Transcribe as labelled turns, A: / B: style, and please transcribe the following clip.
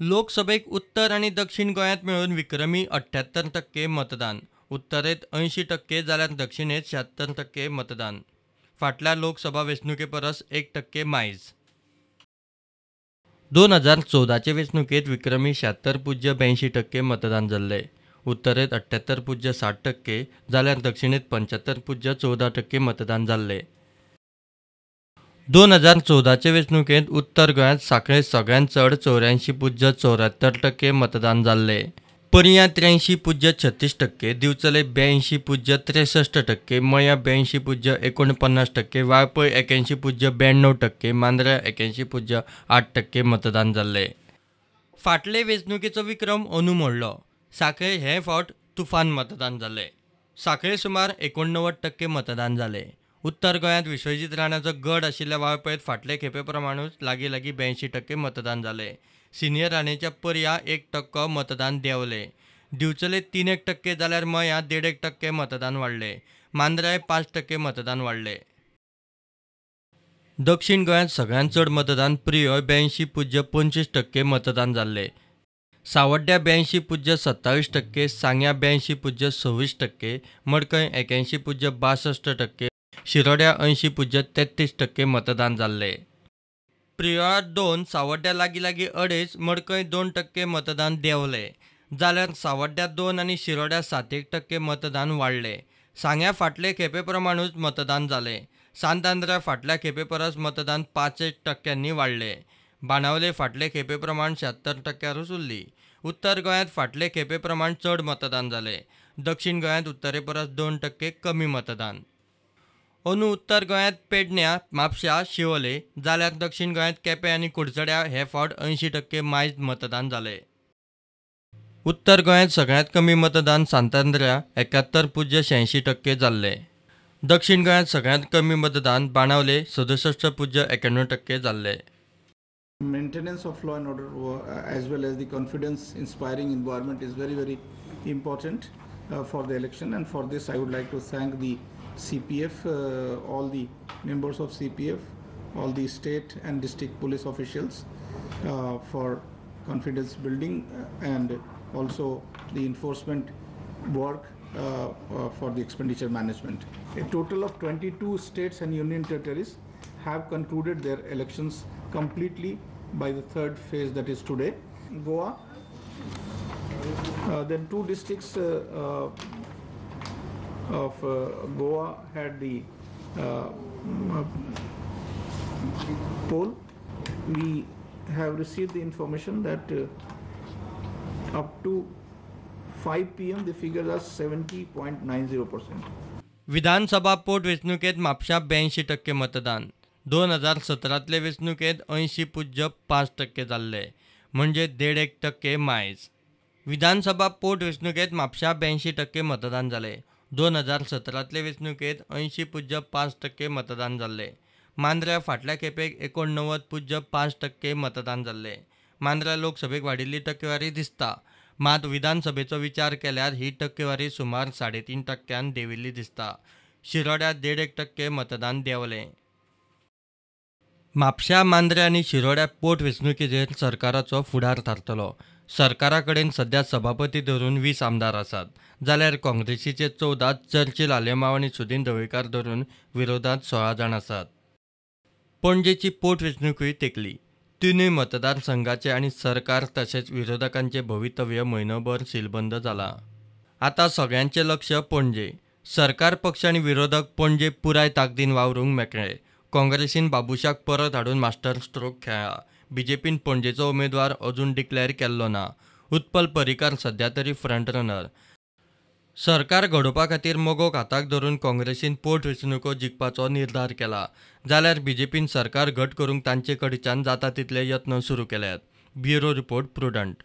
A: लोकसभेक उत्तर आणि दक्षिण गोंयांत मेळून विक्रमी 78% मतदान. उत्तरेत 80% जाल्यार दक्षिणेत 76% मतदान. फाटल्या लोकसभा वेंचणुके परस 1% मायज. 2014चे वेंचणुकेत विक्रमी 76.82% मतदान जाल्ले. उत्तरेत 78.60% जाल्यार दक्षिणेत 75.14% मतदान जाल्ले. 2014चे वेंचणुकेत उत्तर गोंयांत सांखळे सगळ्यांत चड 84.74% मतदान जाल्ले. पर्यां 83.36%, दिवचले 82.63%, मयां 82.49%, वाळपय 81.92%, मांद्र्या 81.8% मतदान जाल्ले. फाटले वेंचणुकेचो विक्रम अंदू मोडलो. सांखळे हे फावट तुफान मतदान जालें. सांखळे सुमार 89% मतदान जालें. उत्तर गोंयांत विश्वजीत राणाचो गड आशिल्ल्या वाळपयत फाटले खेपे प्रमाणूच लागीं 82% मतदान जालें. सिनियर राणेच्या पर्यां 1% मतदान देंवलें. दिवचले 3% जाल्यार मयां 1.5% मतदान वाडलें. मांद्र्याय 5% मतदान वाडलें. दक्षिण गोंयांत सगळ्यांत चड मतदान प्रियोय 82.25% मतदान जाल्लें. सावड्ड्या 82.27%, सांग्यां 82.26%, मडकय 81.62%, शिरोड्या 80.33% मतदान जाल्लें. प्रियोळात 2, सावड्ड्या लागीं 2.5, मडकय 2% मतदान देंवलें. जाल्यार सावड्ड्या 2 आनी शिरोड्या 7% मतदान वाडलें. सांग्यां फाटले खेपे प्रमाणूच मतदान जालें. सांतांद्रा फाटल्या खेपे परस मतदान 5% वाडलें. बाणावले फाटले खेपे प्रमाण 76%रूच उरली. उत्तर गोंयांत फाटले खेपे प्रमाण चड मतदान जालें. दक्षिण गोंयांत उत्तरे परस 2% कमी मतदान. अंदू उत्तर गोंयांत पेडण्यां, म्हापश्यां, शिवोले, जाल्यार दक्षिण गोंयांत केपें आनी कुडचड्यां हे फावट 80% मायज मतदान जालें. उत्तर गोंयांत सगळ्यांत कमी मतदान सांतांद्र्या 71.86% जाल्लें. दक्षिण गोंयांत सगळ्यांत कमी मतदान बाणावले 67.91% जाल्लें.
B: Maintenance of law and order as well as the confidence inspiring environment is very, very important for the election, and for this I would like to thank the CPF, all the members of CPF, all the state and district police officials for confidence building, and also the enforcement work for the expenditure management. A total of 22 states and union territories have concluded their elections completely by the third phase, that is today. Goa, then 2 districts of Goa had the poll. We have received the information that up to 5 PM the figures are 70.90%.
A: विधानसभा पोटवेंचणुकेत म्हापश्यां 82% मतदान. 2017तले वेंचणुकेत 80.5% जाल्ले, म्हणजे 1.5% मायज. विधानसभा पोटवेंचणुकेत म्हापश्यां 82% मतदान जालें. 2017तले वेंचणुकेत 80.5% मतदान जाल्ले. मांद्र्या फाटल्या खेपेक 89.5% मतदान जाल्ले. मांद्र्या लोकसभेक वाडिल्ली टक्केवारी दिसता, मात विधानसभेचो विचार केल्यार ही टक्केवारी सुमार 3.5% देंविल्ली दिसता. शिरोड्यात 1.5% मतदान देंवलें. म्हापश्यां, मांद्र्या आनी शिरोड्या पोटवेंचणुकेचेर सरकाराचो फुडार थारतलो. सरकारा कडेन सध्या सभापती धरून 20 आमदार आसात, जाल्यार काँग्रेसीचे 14, चर्चिल आलेमांव आनी सुदीन ढवळीकार धरून विरोधांत 16 जाण आसात. पणजेची पोटवेंचणुकूय तेंकली. तिनूय मतदारसंघाचे आनी सरकार तशेंच विरोधकांचे भवितव्य म्हयनोभर सीलबंद जालां. आतां सगळ्यांचें लक्ष पणजे. सरकार पक्ष आनी विरोधक पणजे पुराय ताकदीन वावरूंक मेकळे. काँग्रेसीन बाबुशाक परत हाडून मास्टर स्ट्रोक खेळ्ळा. बीजेपीन पणजेचो उमेदवार अजून डिक्लेअर केल्लो ना. उत्पल पर्रीकार सध्या तरी फ्रंट रनर. सरकार घडोवपा खातीर मोगोक हाताक धरून काँग्रेसीन पोटवेंचणुको जिखपाचो निर्धार केला, जाल्यार बीजेपीन सरकार घट करूंक तांचे कडच्यान जाता तितले यत्न सुरू केल्यात. Bureau report, prudent.